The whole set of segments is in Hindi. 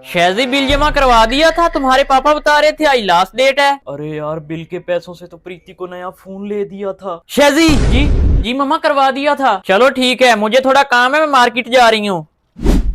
शेजी बिल जमा करवा दिया था, तुम्हारे पापा बता रहे थे आज लास्ट डेट है। अरे यार बिल के पैसों से तो प्रीति को नया फोन ले दिया था। शेजी जी जी मम्मा करवा दिया था। चलो ठीक है, मुझे थोड़ा काम है, मैं मार्केट जा रही हूँ।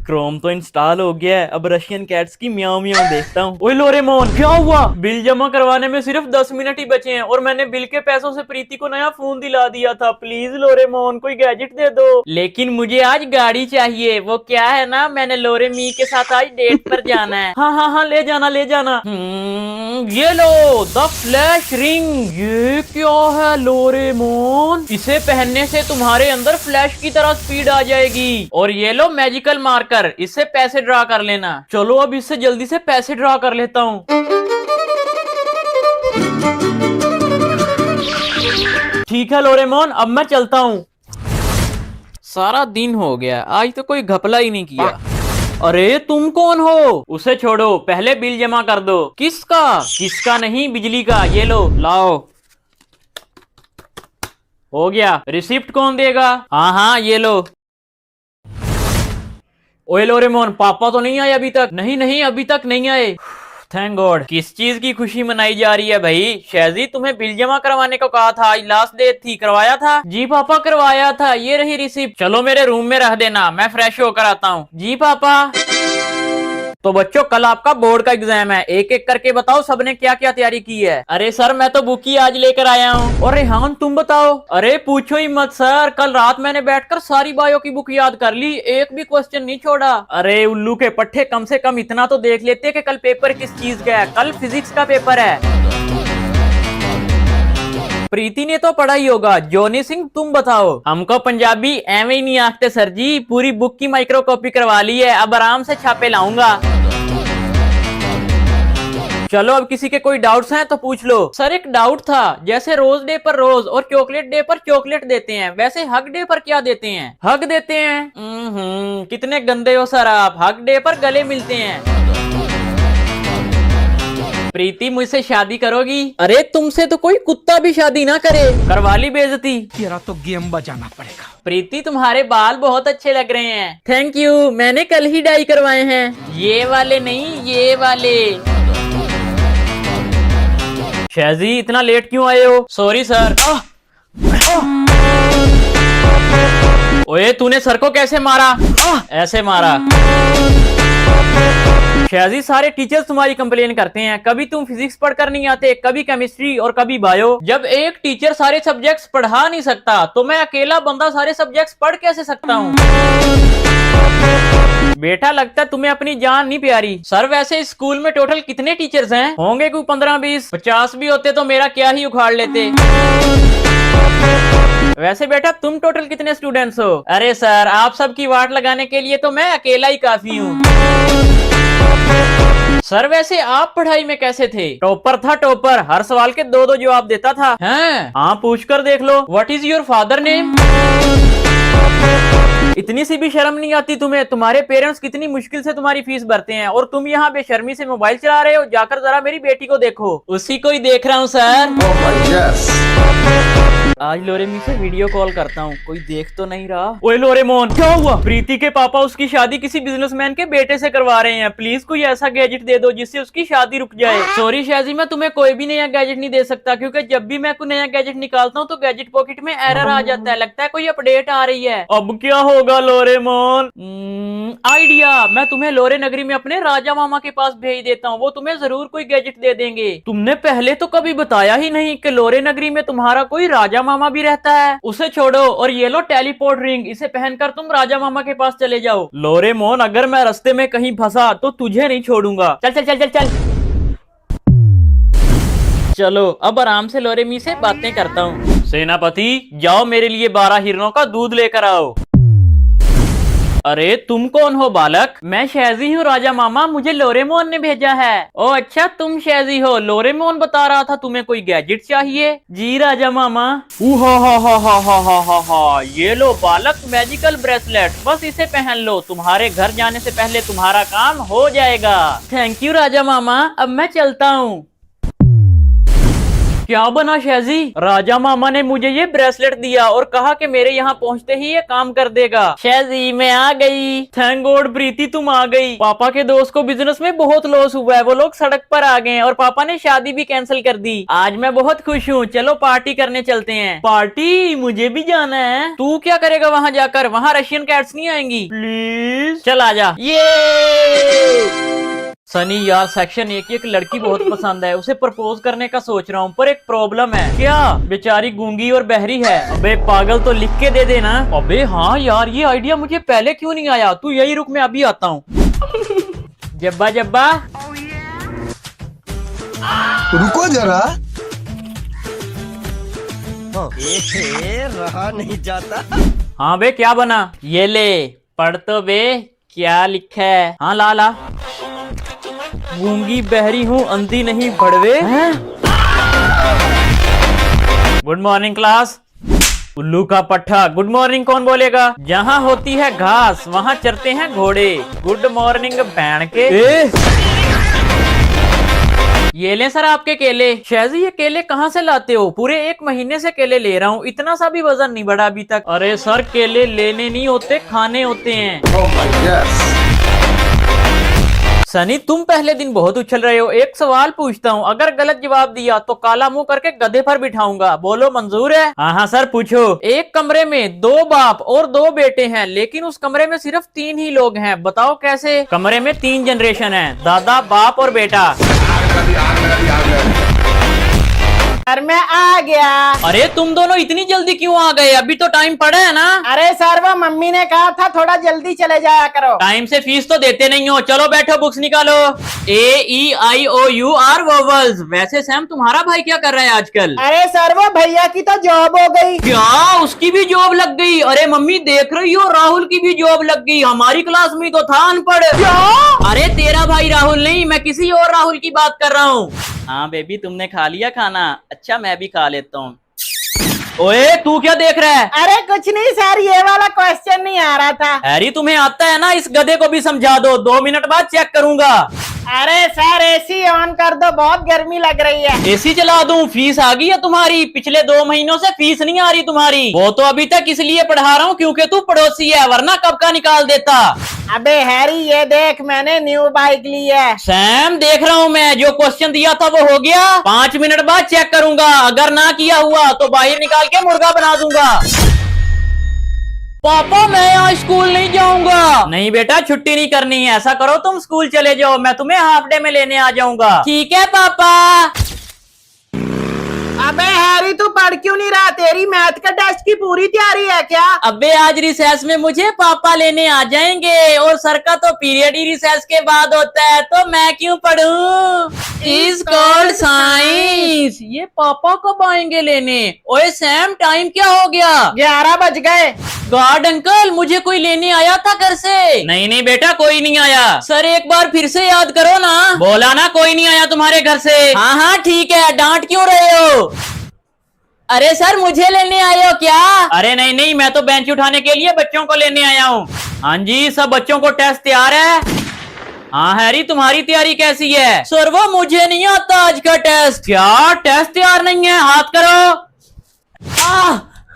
क्रोम तो इंस्टॉल हो गया है, अब रशियन कैट्स की म्याऊ म्याऊ देखता हूँ। ओए लोरेमोन क्या हुआ? बिल जमा करवाने में सिर्फ 10 मिनट ही बचे हैं और मैंने बिल के पैसों से प्रीति को नया फोन दिला दिया था। प्लीज लोरेमोन कोई गैजेट दे दो। लेकिन मुझे आज गाड़ी चाहिए। वो क्या है ना, मैंने लोरेमी के साथ आज डेट पर जाना है। हाँ हाँ हाँ ले जाना ले जाना। ये लो द फ्लैश रिंग। ये क्या है लोरेमोन? इसे पहनने से तुम्हारे अंदर फ्लैश की तरह स्पीड आ जाएगी। और ये लो मैजिकल मार्कर, इससे पैसे ड्रा कर लेना। चलो अब इससे जल्दी से पैसे ड्रा कर लेता हूँ। ठीक है लोरेमोन, अब मैं चलता हूँ। सारा दिन हो गया, आज तो कोई घपला ही नहीं किया। अरे तुम कौन हो? उसे छोड़ो, पहले बिल जमा कर दो। किसका? किसका नहीं, बिजली का। ये लो लाओ। हो गया। रिसिप्ट कौन देगा? हाँ हाँ ये लो। ओए लोरेमोन पापा तो नहीं आए अभी तक? नहीं नहीं अभी तक नहीं आए। Thank God. किस चीज की खुशी मनाई जा रही है भाई? शेजी तुम्हें बिल जमा करवाने को कहा था, आज लास्ट डेट थी, करवाया था? जी पापा करवाया था, ये रही रिसिप्ट। चलो मेरे रूम में रख देना, मैं फ्रेश होकर आता हूँ। जी पापा। तो बच्चों कल आपका बोर्ड का एग्जाम है, एक एक करके बताओ सबने क्या क्या तैयारी की है। अरे सर मैं तो बुक ही आज लेकर आया हूँ। और रेहान तुम बताओ? अरे पूछो ही मत सर, कल रात मैंने बैठकर सारी बायो की बुक याद कर ली, एक भी क्वेश्चन नहीं छोड़ा। अरे उल्लू के पट्टे, कम से कम इतना तो देख लेते कि कल पेपर किस चीज का है। कल फिजिक्स का पेपर है। प्रीति ने तो पढ़ा ही होगा। जोनी सिंह तुम बताओ? हमको पंजाबी एवं ही नहीं आखते सर जी, पूरी बुक की माइक्रो कॉपी करवा ली है, अब आराम से छापे लाऊंगा। चलो अब किसी के कोई डाउट्स हैं तो पूछ लो। सर एक डाउट था, जैसे रोज डे पर रोज और चॉकलेट डे पर चॉकलेट देते हैं, वैसे हग डे पर क्या देते हैं? हग देते हैं। कितने गंदे हो सर आप, हग डे पर गले मिलते हैं। प्रीति मुझसे शादी करोगी? अरे तुमसे तो कोई कुत्ता भी शादी ना करे। करवा ली बेइज्जती। तेरा तो गेम बजाना पड़ेगा। प्रीति तुम्हारे बाल बहुत अच्छे लग रहे हैं। थैंक यू, मैंने कल ही डाई करवाए हैं। ये वाले नहीं, ये वाले। शेजी इतना लेट क्यों आए हो? Sorry sir. ओए तूने सर को कैसे मारा? ऐसे मारा। शेजी सारे टीचर्स तुम्हारी कंप्लेन करते हैं, कभी तुम फिजिक्स पढ़कर नहीं आते, कभी केमिस्ट्री और कभी बायो। जब एक टीचर सारे सब्जेक्ट्स पढ़ा नहीं सकता तो मैं अकेला बंदा सारे सब्जेक्ट्स पढ़ कैसे सकता हूँ? बेटा लगता है तुम्हें अपनी जान नहीं प्यारी। सर वैसे स्कूल में टोटल कितने टीचर्स हैं? होंगे कोई 15-20, 50 भी होते तो मेरा क्या ही उखाड़ लेते। वैसे बेटा तुम टोटल कितने स्टूडेंट्स हो? अरे सर आप सबकी वाट लगाने के लिए तो मैं अकेला ही काफी हूँ। सर वैसे आप पढ़ाई में कैसे थे? टॉपर था टॉपर, हर सवाल के 2-2 जवाब देता था। हैं? हाँ पूछ कर देख लो। What is your father name? इतनी सी भी शर्म नहीं आती तुम्हें? तुम्हारे पेरेंट्स कितनी मुश्किल से तुम्हारी फीस भरते हैं और तुम यहाँ बेशर्मी से मोबाइल चला रहे हो। जाकर जरा मेरी बेटी को देखो। उसी को ही देख रहा हूँ सर। आज लोरेमी से वीडियो कॉल करता हूँ, कोई देख तो नहीं रहा। ओए लोरेमोन क्या हुआ? प्रीति के पापा उसकी शादी किसी बिजनेसमैन के बेटे से करवा रहे हैं, प्लीज कोई ऐसा गैजेट दे दो जिससे उसकी शादी रुक जाए। सॉरी शेजी मैं तुम्हें कोई भी नया गैजेट नहीं दे सकता, क्योंकि जब भी मैं कोई नया गैजेट निकालता हूँ तो गैजेट पॉकेट में एरर आ जाता है, लगता है कोई अपडेट आ रही है। अब क्या होगा लोरेमोन? आइडिया, मैं तुम्हें लोरे नगरी में अपने राजा मामा के पास भेज देता हूँ, वो तुम्हें जरूर कोई गैजेट दे देंगे। तुमने पहले तो कभी बताया ही नहीं कि लोरे नगरी में तुम्हारा कोई राजा मामा भी रहता है। उसे छोड़ो और ये लो टेलीपोर्ट रिंग, इसे पहनकर तुम राजा मामा के पास चले जाओ। लोरेमोन अगर मैं रास्ते में कहीं फंसा तो तुझे नहीं छोड़ूंगा। चल चल चल चल चल। चलो अब आराम से लोरेमी से बातें करता हूँ। सेनापति जाओ मेरे लिए 12 हिरणों का दूध लेकर आओ। अरे तुम कौन हो बालक? मैं शेजी हूँ राजा मामा, मुझे लोरेमोन ने भेजा है। ओ अच्छा तुम शेजी हो, लोरेमोन बता रहा था तुम्हें कोई गैजेट चाहिए। जी राजा मामा। हा ये लो बालक मैजिकल ब्रेसलेट, बस इसे पहन लो, तुम्हारे घर जाने से पहले तुम्हारा काम हो जाएगा। थैंक यू राजा मामा, अब मैं चलता हूँ। क्या बना शेजी? राजा मामा ने मुझे ये ब्रेसलेट दिया और कहा कि मेरे यहाँ पहुँचते ही ये काम कर देगा। शेजी मैं आ गई। थैंक गॉड प्रीति तुम आ गई। पापा के दोस्त को बिजनेस में बहुत लॉस हुआ है, वो लोग सड़क पर आ गए और पापा ने शादी भी कैंसिल कर दी। आज मैं बहुत खुश हूँ, चलो पार्टी करने चलते हैं। पार्टी? मुझे भी जाना है। तू क्या करेगा वहाँ जाकर? वहाँ रशियन कैट्स नहीं आएंगी। प्लीज चल आजा। ये सनी यार सेक्शन 1 की एक लड़की बहुत पसंद है, उसे प्रपोज करने का सोच रहा हूँ, पर एक प्रॉब्लम है। क्या? बेचारी गूंगी और बहरी है। अबे पागल तो लिख के दे देना। अबे हाँ यार ये आइडिया मुझे पहले क्यों नहीं आया? तू यही रुक, मैं अभी आता हूँ। जब्बा जब्बा रुको जरा। रहा नहीं जाता। हाँ बे क्या बना? ये ले पढ़ तो बे, क्या लिखा है? हाँ ला ला। गूंगी बहरी हूँ, अंधी नहीं भड़वे। Good morning class. उल्लू का पट्टा। गुड मॉर्निंग कौन बोलेगा? जहाँ होती है घास वहाँ चरते हैं घोड़े। गुड मॉर्निंग बैंड के। ये ले सर आपके केले। शेजी ये केले कहाँ से लाते हो? पूरे 1 महीने से केले ले रहा हूँ, इतना सा भी वजन नहीं बढ़ा अभी तक। अरे सर केले लेने नहीं होते, खाने होते हैं। Oh my God. सनी तुम पहले दिन बहुत उछल रहे हो। एक सवाल पूछता हूँ, अगर गलत जवाब दिया तो काला मुंह करके गधे पर बिठाऊंगा। बोलो मंजूर है? हाँ हाँ सर पूछो। एक कमरे में 2 बाप और 2 बेटे हैं, लेकिन उस कमरे में सिर्फ 3 ही लोग हैं, बताओ कैसे? कमरे में 3 जनरेशन है, दादा बाप और बेटा। सर मैं आ गया। अरे तुम दोनों इतनी जल्दी क्यों आ गए? अभी तो टाइम पड़ा है ना। अरे सर वो मम्मी ने कहा था थोड़ा जल्दी चले जाया करो। टाइम से फीस तो देते नहीं हो। चलो बैठो, बुक्स निकालो। AEIOU vowels. वैसे सैम तुम्हारा भाई क्या कर रहा है आजकल? अरे सर वो भैया की तो जॉब हो गई। क्या उसकी भी जॉब लग गई? अरे मम्मी देख रही हो, राहुल की भी जॉब लग गई। हमारी क्लास में तो था अनपढ़। क्या? अरे तेरा भाई राहुल नहीं, मैं किसी और राहुल की बात कर रहा हूँ। हाँ बेबी तुमने खा लिया खाना? अच्छा मैं भी खा लेता हूँ। ओए तू क्या देख रहा है? अरे कुछ नहीं सर, ये वाला क्वेश्चन नहीं आ रहा था। हैरी तुम्हें आता है ना, इस गधे को भी समझा दो, 2 मिनट बाद चेक करूंगा। अरे सर एसी ऑन कर दो, बहुत गर्मी लग रही है। एसी चला दूं? फीस आ गई है तुम्हारी? पिछले 2 महीनों से फीस नहीं आ रही तुम्हारी। वो तो अभी तक इसलिए पढ़ा रहा हूँ क्योंकि तू पड़ोसी है, वरना कब का निकाल देता। अबे हैरी ये देख मैंने न्यू बाइक ली है। सैम देख रहा हूँ मैं, जो क्वेश्चन दिया था वो हो गया। 5 मिनट बाद चेक करूंगा, अगर ना किया हुआ तो बाहर निकाल के मुर्गा बना दूंगा। पापा मैं आज स्कूल नहीं जाऊंगा। नहीं बेटा छुट्टी नहीं करनी है, ऐसा करो तुम स्कूल चले जाओ, मैं तुम्हें हाफ डे में लेने आ जाऊंगा। ठीक है पापा। अबे हैरी तू पढ़ क्यों नहीं रहा? तेरी मैथ का टेस्ट की पूरी तैयारी है क्या? अबे आज रिसेस में मुझे पापा लेने आ जाएंगे और सर का तो पीरियड ही रिसेस के बाद होता है, तो मैं क्यों पढ़ूं? Is called science. ये पापा कब आएंगे लेने? ओए सैम टाइम क्या हो गया? 11 बज गए। गॉड अंकल मुझे कोई लेने आया था घर से? नहीं नहीं बेटा कोई नहीं आया। सर एक बार फिर से याद करो ना। बोला ना कोई नहीं आया तुम्हारे घर से। हाँ हाँ ठीक है, डांट क्यों रहे हो? अरे सर मुझे लेने आए हो क्या? अरे नहीं नहीं, मैं तो बेंच उठाने के लिए बच्चों को लेने आया हूँ। हाँ जी सब बच्चों को टेस्ट तैयार है? हाँ हैरी तुम्हारी तैयारी कैसी है? सर वो मुझे नहीं आता आज का टेस्ट। क्या टेस्ट तैयार नहीं है? हाथ करो।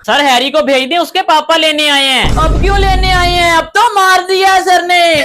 सर हैरी को भेज दें, उसके पापा लेने आए हैं। अब क्यों लेने आए हैं? अब तो मार दिया सर ने।